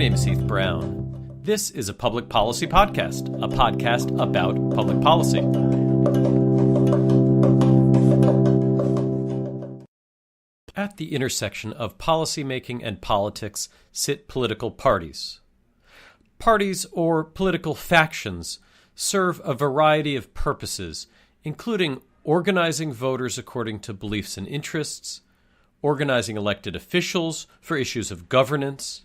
name is Heath Brown. This is a public policy podcast, a podcast about public policy. At the intersection of policymaking and politics sit political parties. Parties, or political factions, serve a variety of purposes, including organizing voters according to beliefs and interests, organizing elected officials for issues of governance,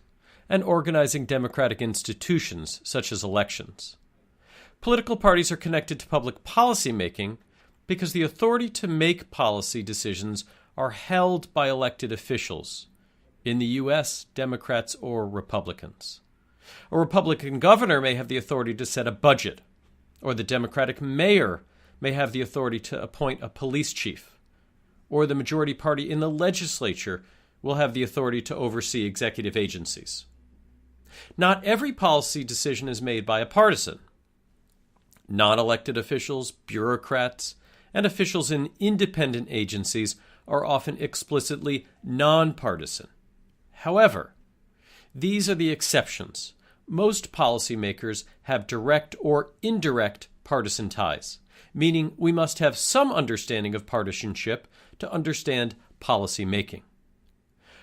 and organizing democratic institutions such as elections. Political parties are connected to public policy making because the authority to make policy decisions are held by elected officials, in the U.S., Democrats or Republicans. A Republican governor may have the authority to set a budget, or the Democratic mayor may have the authority to appoint a police chief, or the majority party in the legislature will have the authority to oversee executive agencies. Not every policy decision is made by a partisan. Non-elected officials, bureaucrats, and officials in independent agencies are often explicitly nonpartisan. However, these are the exceptions. Most policymakers have direct or indirect partisan ties, meaning we must have some understanding of partisanship to understand policy making.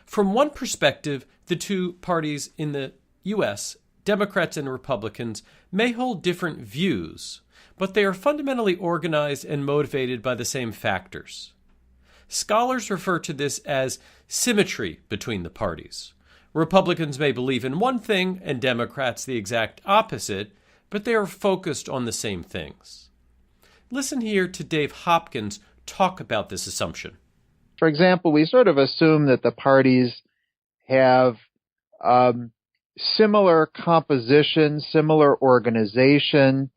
From one perspective, the two parties in the U.S., Democrats and Republicans, may hold different views, but they are fundamentally organized and motivated by the same factors. Scholars refer to this as symmetry between the parties. Republicans may believe in one thing and Democrats the exact opposite, but they are focused on the same things. Listen here to Dave Hopkins talk about this assumption. For example, we sort of assume that the parties have similar composition, similar organization.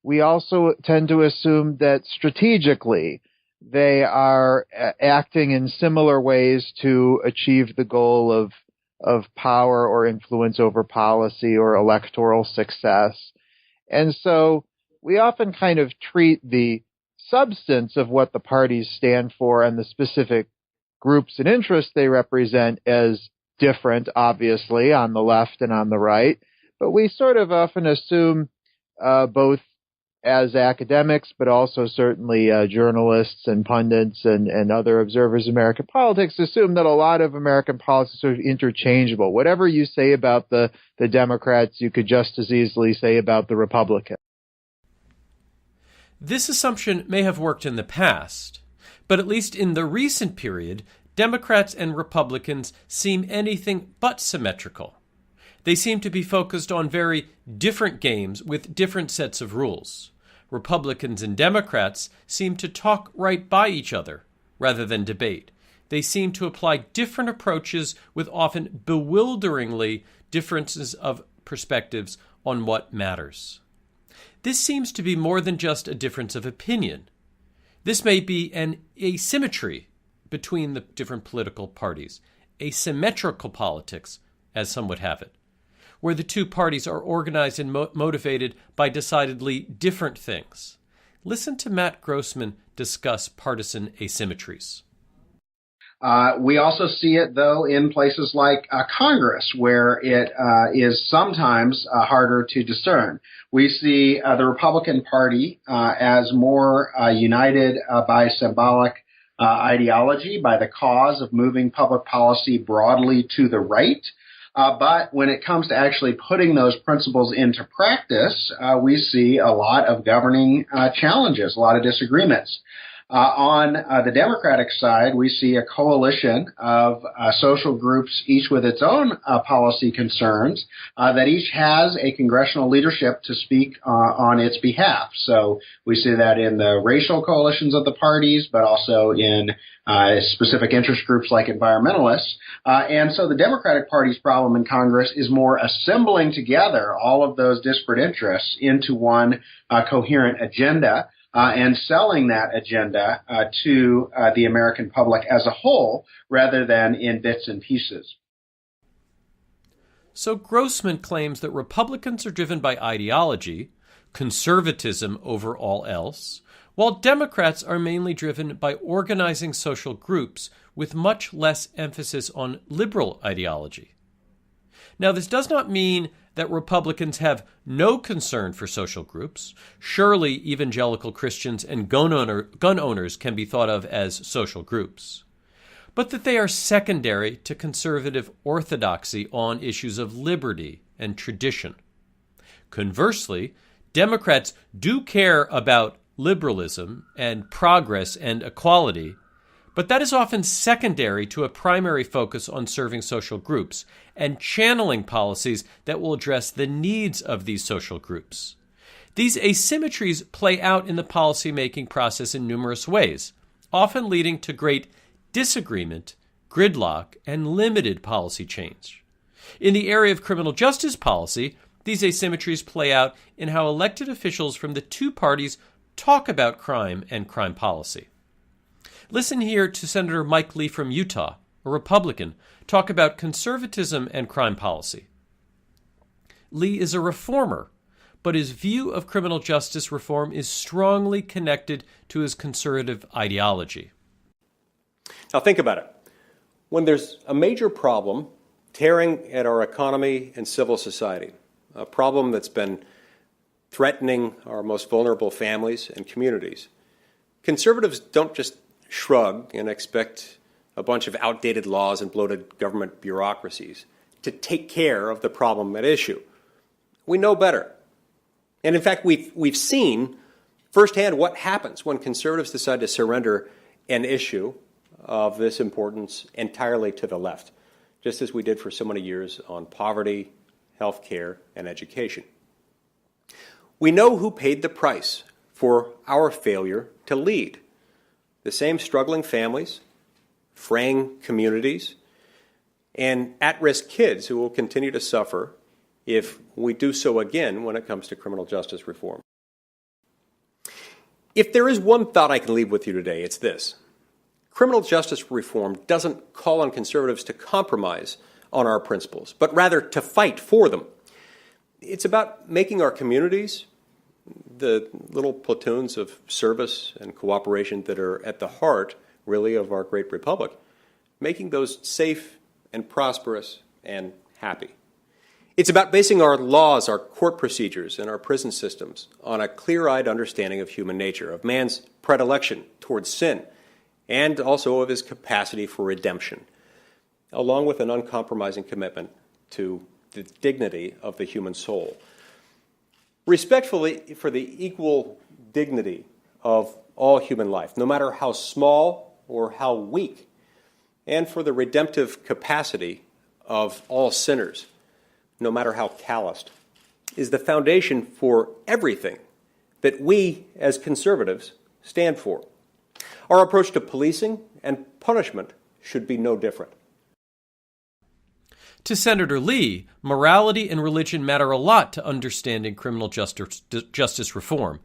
We also tend to assume that strategically they are acting in similar ways to achieve the goal of power or influence over policy or electoral success. And so we often kind of treat the substance of what the parties stand for and the specific groups and interests they represent as different, obviously, on the left and on the right. But we sort of often assume, both as academics, but also certainly journalists and pundits and other observers of American politics, assume that a lot of American politics is sort of interchangeable. Whatever you say about the Democrats, you could just as easily say about the Republicans. This assumption may have worked in the past, but at least in the recent period, Democrats and Republicans seem anything but symmetrical. They seem to be focused on very different games with different sets of rules. Republicans and Democrats seem to talk right by each other rather than debate. They seem to apply different approaches with often bewilderingly differences of perspectives on what matters. This seems to be more than just a difference of opinion. This may be an asymmetry between the different political parties, asymmetrical politics, as some would have it, where the two parties are organized and motivated by decidedly different things. Listen to Matt Grossman discuss partisan asymmetries. We also see it, though, in places like Congress, where it is sometimes harder to discern. We see the Republican Party as more united by symbolic ideology, by the cause of moving public policy broadly to the right. But when it comes to actually putting those principles into practice, we see a lot of governing challenges, a lot of disagreements. On the Democratic side, we see a coalition of social groups, each with its own policy concerns, that each has a congressional leadership to speak on its behalf. So we see that in the racial coalitions of the parties, but also in specific interest groups like environmentalists. And so the Democratic Party's problem in Congress is more assembling together all of those disparate interests into one coherent agenda. And selling that agenda to the American public as a whole rather than in bits and pieces. So Grossman claims that Republicans are driven by ideology, conservatism over all else, while Democrats are mainly driven by organizing social groups with much less emphasis on liberal ideology. Now, this does not mean that Republicans have no concern for social groups. Surely evangelical Christians and gun owners can be thought of as social groups. But that they are secondary to conservative orthodoxy on issues of liberty and tradition. Conversely, Democrats do care about liberalism and progress and equality, but that is often secondary to a primary focus on serving social groups and channeling policies that will address the needs of these social groups. These asymmetries play out in the policymaking process in numerous ways, often leading to great disagreement, gridlock, and limited policy change. In the area of criminal justice policy, these asymmetries play out in how elected officials from the two parties talk about crime and crime policy. Listen here to Senator Mike Lee from Utah, a Republican, talk about conservatism and crime policy. Lee is a reformer, but his view of criminal justice reform is strongly connected to his conservative ideology. Now think about it. When there's a major problem tearing at our economy and civil society, a problem that's been threatening our most vulnerable families and communities, conservatives don't just shrug and expect a bunch of outdated laws and bloated government bureaucracies to take care of the problem at issue. We know better. And in fact, we've seen firsthand what happens when conservatives decide to surrender an issue of this importance entirely to the left, just as we did for so many years on poverty, health care, and education. We know who paid the price for our failure to lead. The same struggling families, fraying communities, and at-risk kids who will continue to suffer if we do so again when it comes to criminal justice reform. If there is one thought I can leave with you today, it's this. Criminal justice reform doesn't call on conservatives to compromise on our principles, but rather to fight for them. It's about making our communities, the little platoons of service and cooperation that are at the heart, really, of our great republic, making those safe and prosperous and happy. It's about basing our laws, our court procedures, and our prison systems on a clear-eyed understanding of human nature, of man's predilection towards sin, and also of his capacity for redemption, along with an uncompromising commitment to the dignity of the human soul. Respectfully for the equal dignity of all human life, no matter how small or how weak, and for the redemptive capacity of all sinners, no matter how calloused, is the foundation for everything that we as conservatives stand for. Our approach to policing and punishment should be no different. To Senator Lee, morality and religion matter a lot to understanding criminal justice reform,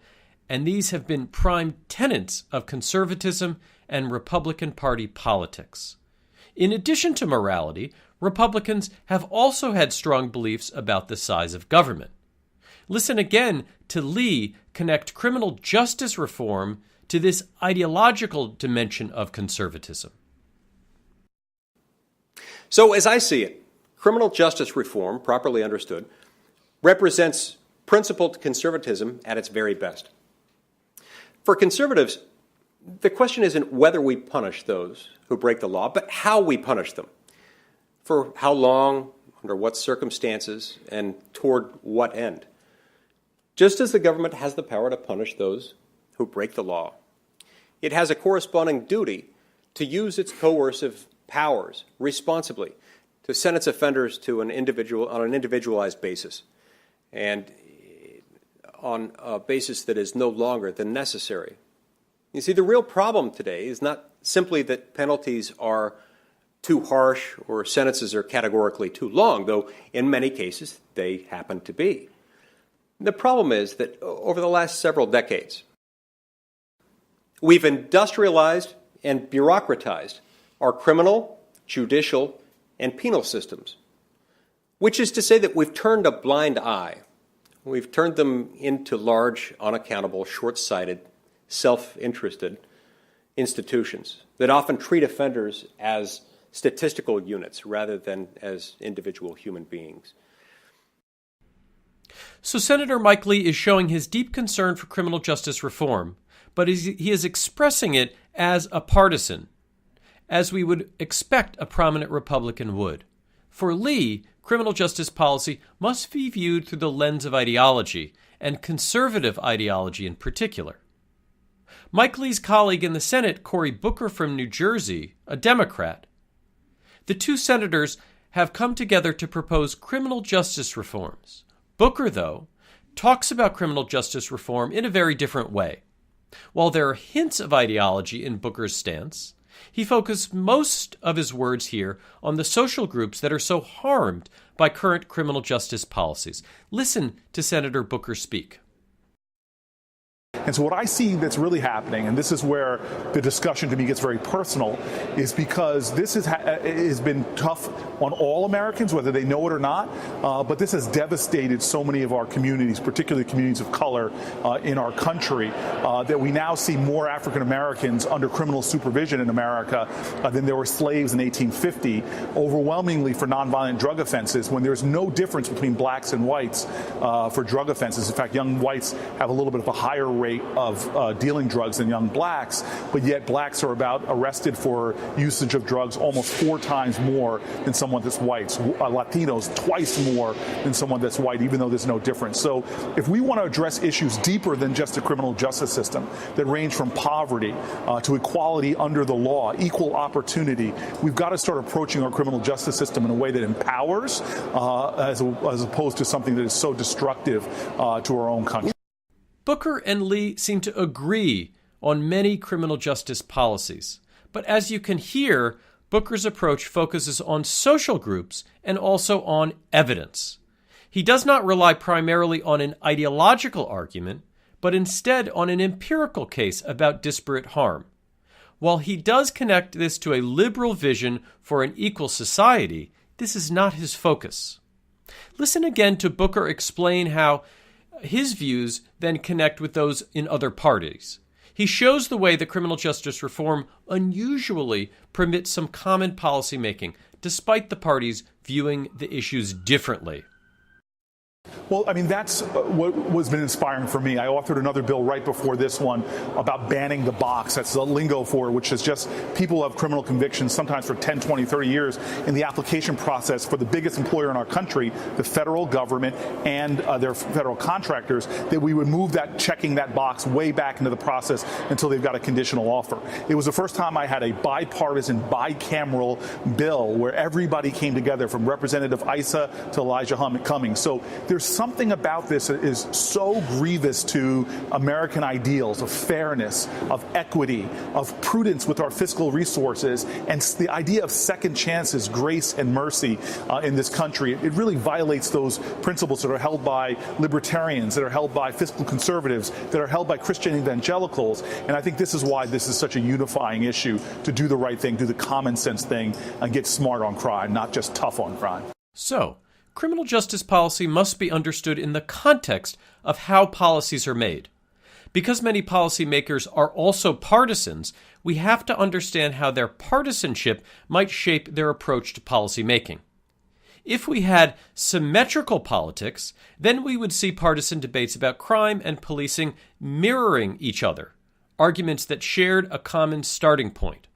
and these have been prime tenets of conservatism and Republican Party politics. In addition to morality, Republicans have also had strong beliefs about the size of government. Listen again to Lee connect criminal justice reform to this ideological dimension of conservatism. So as I see it, criminal justice reform, properly understood, represents principled conservatism at its very best. For conservatives, the question isn't whether we punish those who break the law, but how we punish them. For how long, under what circumstances, and toward what end. Just as the government has the power to punish those who break the law, it has a corresponding duty to use its coercive powers responsibly, to sentence offenders to on an individualized basis, and on a basis that is no longer than necessary. You see, the real problem today is not simply that penalties are too harsh or sentences are categorically too long, though in many cases they happen to be. The problem is that over the last several decades, we've industrialized and bureaucratized our criminal, judicial, and penal systems, which is to say that we've turned a blind eye. We've turned them into large, unaccountable, short-sighted, self-interested institutions that often treat offenders as statistical units rather than as individual human beings. So Senator Mike Lee is showing his deep concern for criminal justice reform, but he is expressing it as a partisan, as we would expect a prominent Republican would. For Lee, criminal justice policy must be viewed through the lens of ideology, and conservative ideology in particular. Mike Lee's colleague in the Senate, Cory Booker from New Jersey, a Democrat. The two senators have come together to propose criminal justice reforms. Booker, though, talks about criminal justice reform in a very different way. While there are hints of ideology in Booker's stance, he focused most of his words here on the social groups that are so harmed by current criminal justice policies. Listen to Senator Booker speak. And so what I see that's really happening, and this is where the discussion to me gets very personal, is because this has been tough on all Americans, whether they know it or not, but this has devastated so many of our communities, particularly communities of color in our country, that we now see more African Americans under criminal supervision in America than there were slaves in 1850, overwhelmingly for nonviolent drug offenses, when there's no difference between blacks and whites for drug offenses. In fact, young whites have a little bit of a higher rate of dealing drugs than young blacks, but yet blacks are arrested for usage of drugs almost 4 times more than someone that's white. Latinos twice more than someone that's white, even though there's no difference. So if we want to address issues deeper than just the criminal justice system that range from poverty to equality under the law, equal opportunity, we've got to start approaching our criminal justice system in a way that empowers as opposed to something that is so destructive to our own country. Booker and Lee seem to agree on many criminal justice policies. But as you can hear, Booker's approach focuses on social groups and also on evidence. He does not rely primarily on an ideological argument, but instead on an empirical case about disparate harm. While he does connect this to a liberal vision for an equal society, this is not his focus. Listen again to Booker explain how his views then connect with those in other parties. He shows the way that criminal justice reform unusually permits some common policy making, despite the parties viewing the issues differently. Well, I mean, that's what has been inspiring for me. I authored another bill right before this one about banning the box. That's the lingo for it, which is just people who have criminal convictions, sometimes for 10, 20, 30 years, in the application process for the biggest employer in our country, the federal government and their federal contractors, that we would move that, checking that box way back into the process until they've got a conditional offer. It was the first time I had a bipartisan, bicameral bill where everybody came together, from Representative Issa to Elijah Cummings. So there's something about this that is so grievous to American ideals of fairness, of equity, of prudence with our fiscal resources, and the idea of second chances, grace and mercy in this country. It really violates those principles that are held by libertarians, that are held by fiscal conservatives, that are held by Christian evangelicals. And I think this is why this is such a unifying issue, to do the right thing, do the common sense thing, and get smart on crime, not just tough on crime. So, criminal justice policy must be understood in the context of how policies are made. Because many policymakers are also partisans, we have to understand how their partisanship might shape their approach to policy making. If we had symmetrical politics, then we would see partisan debates about crime and policing mirroring each other, arguments that shared a common starting point.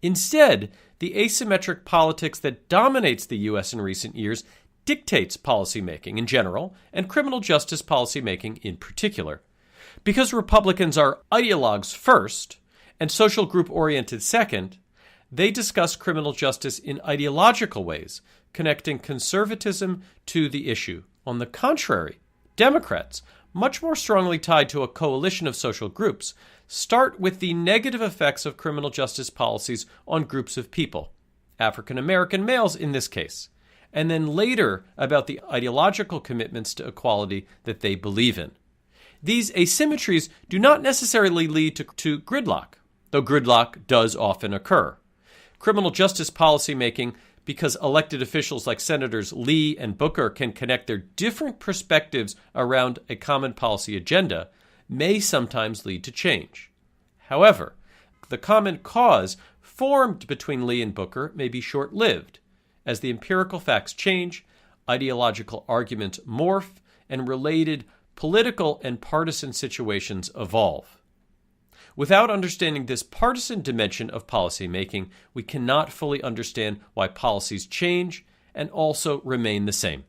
Instead, the asymmetric politics that dominates the U.S. in recent years dictates policymaking in general and criminal justice policymaking in particular. Because Republicans are ideologues first and social group oriented second, they discuss criminal justice in ideological ways, connecting conservatism to the issue. On the contrary, Democrats, much more strongly tied to a coalition of social groups, start with the negative effects of criminal justice policies on groups of people, African American males in this case, and then later about the ideological commitments to equality that they believe in. These asymmetries do not necessarily lead to gridlock, though gridlock does often occur. Criminal justice policymaking, because elected officials like Senators Lee and Booker can connect their different perspectives around a common policy agenda, may sometimes lead to change. However, the common cause formed between Lee and Booker may be short-lived. As the empirical facts change, ideological arguments morph, and related political and partisan situations evolve. Without understanding this partisan dimension of policymaking, we cannot fully understand why policies change and also remain the same.